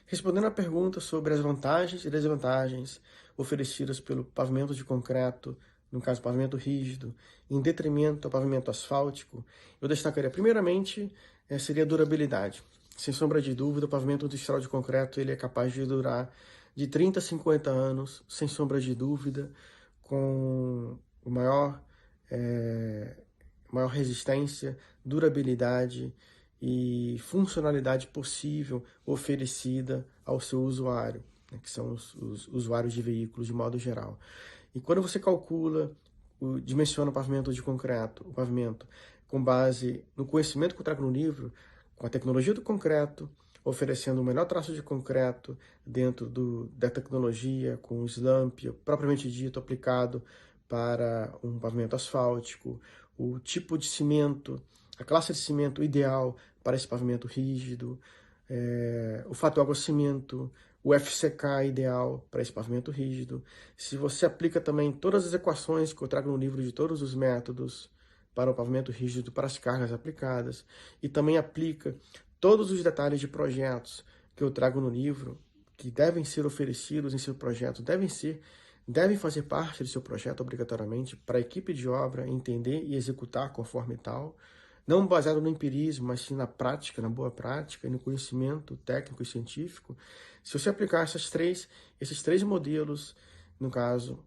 Respondendo à pergunta sobre as vantagens e desvantagens oferecidas pelo pavimento de concreto, no caso pavimento rígido, em detrimento ao pavimento asfáltico, eu destacaria primeiramente seria a durabilidade. Sem sombra de dúvida, o pavimento industrial de concreto ele é capaz de durar de 30 a 50 anos, sem sombra de dúvida, com o maior resistência, durabilidade e funcionalidade possível oferecida ao seu usuário, né, que são os usuários de veículos de modo geral. E quando você calcula, dimensiona o pavimento de concreto, o pavimento, com base no conhecimento que eu trago no livro, com a tecnologia do concreto, oferecendo o melhor traço de concreto dentro da tecnologia, com o slump propriamente dito aplicado para um pavimento asfáltico, o tipo de cimento, a classe de cimento ideal para esse pavimento rígido, o fator água-cimento, o FCK ideal para esse pavimento rígido. Se você aplica também todas as equações que eu trago no livro de todos os métodos para o pavimento rígido, para as cargas aplicadas, e também aplica todos os detalhes de projetos que eu trago no livro, que devem ser oferecidos em seu projeto, devem fazer parte do seu projeto obrigatoriamente para a equipe de obra entender e executar conforme tal, não baseado no empirismo, mas sim na prática, na boa prática e no conhecimento técnico e científico. Se você aplicar esses três modelos, no caso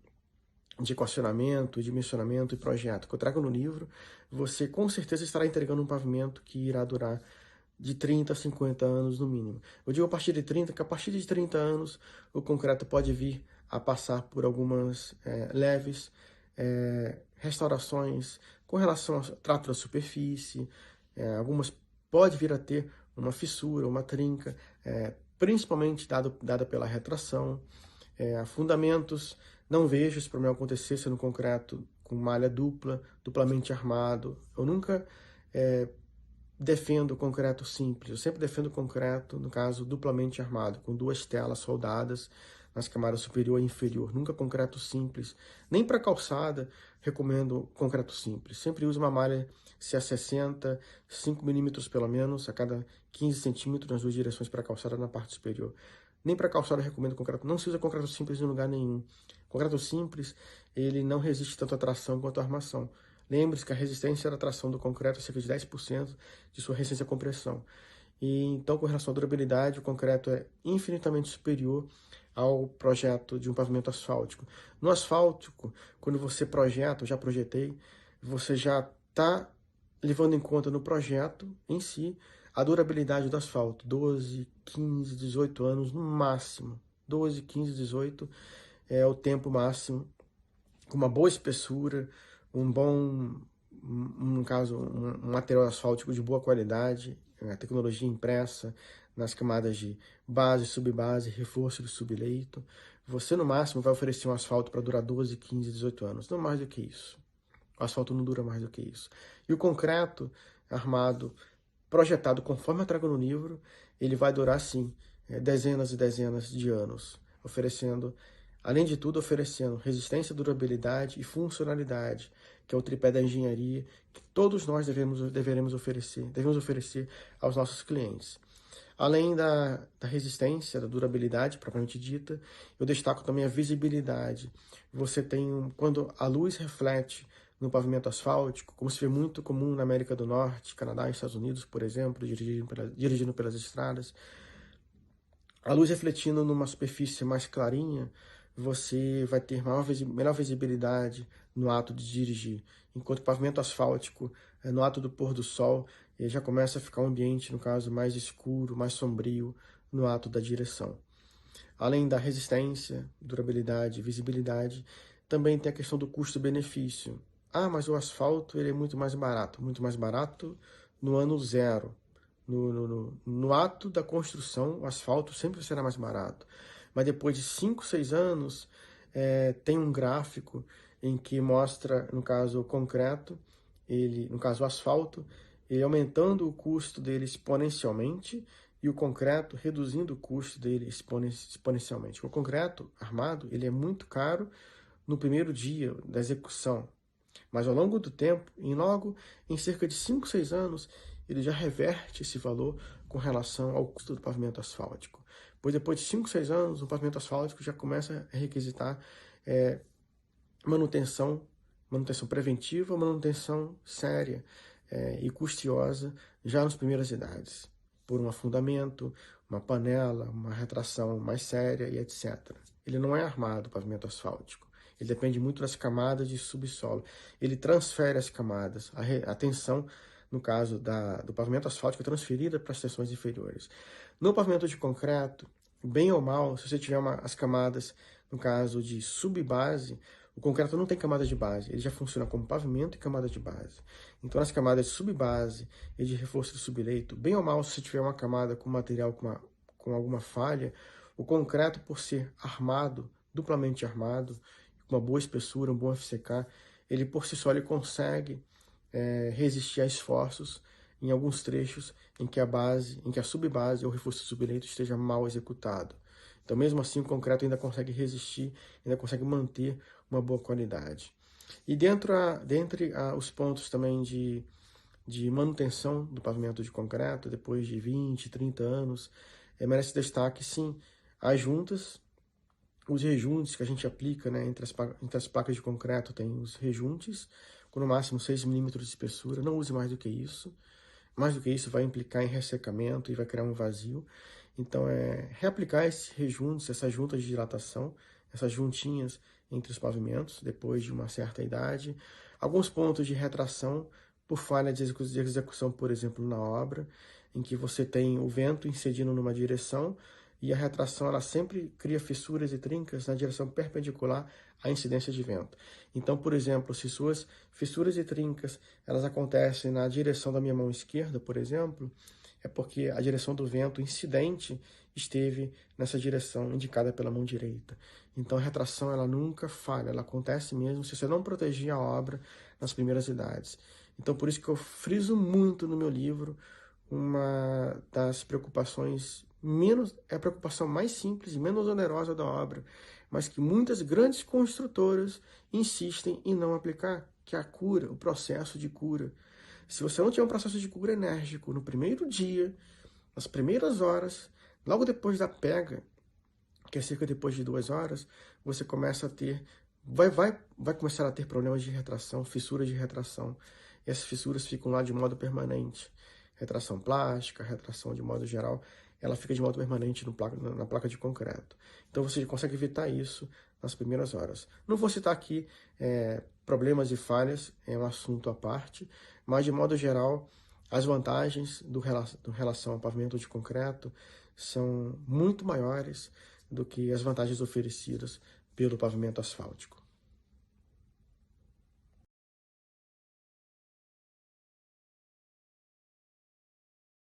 de equacionamento, dimensionamento e projeto que eu trago no livro, você com certeza estará entregando um pavimento que irá durar de 30 a 50 anos no mínimo. Eu digo a partir de 30, que a partir de 30 anos o concreto pode vir a passar por algumas leves restaurações com relação ao trato da superfície, algumas pode vir a ter uma fissura, uma trinca, principalmente dada pela retração. Fundamentos, não vejo esse problema acontecer sendo concreto com malha dupla, duplamente armado. Eu nunca defendo concreto simples, eu sempre defendo concreto, no caso, duplamente armado, com duas telas soldadas nas camadas superior e inferior, nunca concreto simples. Nem para calçada recomendo concreto simples, sempre uso uma malha CA60, 5 milímetros pelo menos, a cada 15 centímetros nas duas direções para calçada na parte superior. Nem para calçada eu recomendo concreto, não se usa concreto simples em lugar nenhum. Concreto simples, ele não resiste tanto à tração quanto à armação. Lembre-se que a resistência da tração do concreto é cerca de 10% de sua resistência à compressão. E então, com relação à durabilidade, o concreto é infinitamente superior ao projeto de um pavimento asfáltico. No asfáltico, quando você projeta, eu já projetei, você já está levando em conta no projeto em si a durabilidade do asfalto, 12, 15, 18 anos no máximo. 12, 15, 18 é o tempo máximo, com uma boa espessura, no caso, um material asfáltico de boa qualidade, a tecnologia impressa nas camadas de base, subbase, reforço de subleito. Você, no máximo, vai oferecer um asfalto para durar 12, 15, 18 anos, não mais do que isso. O asfalto não dura mais do que isso. E o concreto armado, projetado conforme eu trago no livro, ele vai durar, sim, dezenas e dezenas de anos, oferecendo, além de tudo, oferecendo resistência, durabilidade e funcionalidade, que é o tripé da engenharia que todos nós devemos oferecer aos nossos clientes. Além da resistência, da durabilidade propriamente dita, eu destaco também a visibilidade. Você tem, quando a luz reflete no pavimento asfáltico, como se vê muito comum na América do Norte, Canadá e Estados Unidos, por exemplo, dirigindo pelas estradas, a luz refletindo numa superfície mais clarinha, você vai ter melhor visibilidade no ato de dirigir, enquanto o pavimento asfáltico, no ato do pôr do sol, ele já começa a ficar um ambiente, no caso, mais escuro, mais sombrio no ato da direção. Além da resistência, durabilidade, visibilidade, também tem a questão do custo-benefício. Ah, mas o asfalto ele é muito mais barato no ano zero. No ato da construção, o asfalto sempre será mais barato. Mas depois de 5, 6 anos, tem um gráfico em que mostra, no caso, o concreto, no caso, o asfalto, ele aumentando o custo dele exponencialmente e o concreto reduzindo o custo dele exponencialmente. O concreto armado, ele é muito caro no primeiro dia da execução, mas ao longo do tempo, em cerca de 5, 6 anos, ele já reverte esse valor com relação ao custo do pavimento asfáltico. Pois depois de 5, 6 anos, o pavimento asfáltico já começa a requisitar manutenção preventiva, manutenção séria e custosa já nas primeiras idades, por um afundamento, uma panela, uma retração mais séria e etc. Ele não é armado, o pavimento asfáltico. Ele depende muito das camadas de subsolo. Ele transfere as camadas. A tensão, no caso do pavimento asfáltico, é transferida para as seções inferiores. No pavimento de concreto, bem ou mal, se você tiver as camadas, no caso de subbase, o concreto não tem camada de base, ele já funciona como pavimento e camada de base. Então, nas camadas de subbase e de reforço do subleito, bem ou mal, se você tiver uma camada com material com alguma falha, o concreto, por ser armado, duplamente armado, com uma boa espessura, um bom FCK, ele por si só ele consegue resistir a esforços em alguns trechos em que a subbase ou reforço do subleito esteja mal executado. Então, mesmo assim, o concreto ainda consegue resistir, ainda consegue manter uma boa qualidade. E dentre os pontos também de manutenção do pavimento de concreto, depois de 20, 30 anos, merece destaque, sim, as juntas, os rejuntes que a gente aplica, né, entre as placas de concreto, tem os rejuntes, com no máximo 6 milímetros de espessura, não use mais do que isso. Mais do que isso, vai implicar em ressecamento e vai criar um vazio. Então, reaplicar esses rejuntos, essas juntas de dilatação, essas juntinhas entre os pavimentos, depois de uma certa idade. Alguns pontos de retração por falha de execução, por exemplo, na obra, em que você tem o vento incidindo numa direção e a retração ela sempre cria fissuras e trincas na direção perpendicular à incidência de vento. Então, por exemplo, se suas fissuras e trincas elas acontecem na direção da minha mão esquerda, por exemplo, é porque a direção do vento incidente esteve nessa direção indicada pela mão direita. Então, a retração ela nunca falha, ela acontece mesmo se você não proteger a obra nas primeiras idades. Então, por isso que eu friso muito no meu livro uma das preocupações a preocupação mais simples e menos onerosa da obra, mas que muitas grandes construtoras insistem em não aplicar, que é a cura, o processo de cura. Se você não tiver um processo de cura enérgico no primeiro dia, nas primeiras horas, logo depois da pega, que é cerca depois de 2 horas, você começa a ter, vai começar a ter problemas de retração, fissuras de retração. E essas fissuras ficam lá de modo permanente. Retração plástica, retração de modo geral, ela fica de modo permanente na placa de concreto. Então você consegue evitar isso nas primeiras horas. Não vou citar aqui problemas e falhas, é um assunto à parte, mas de modo geral, as vantagens do relação ao pavimento de concreto são muito maiores do que as vantagens oferecidas pelo pavimento asfáltico.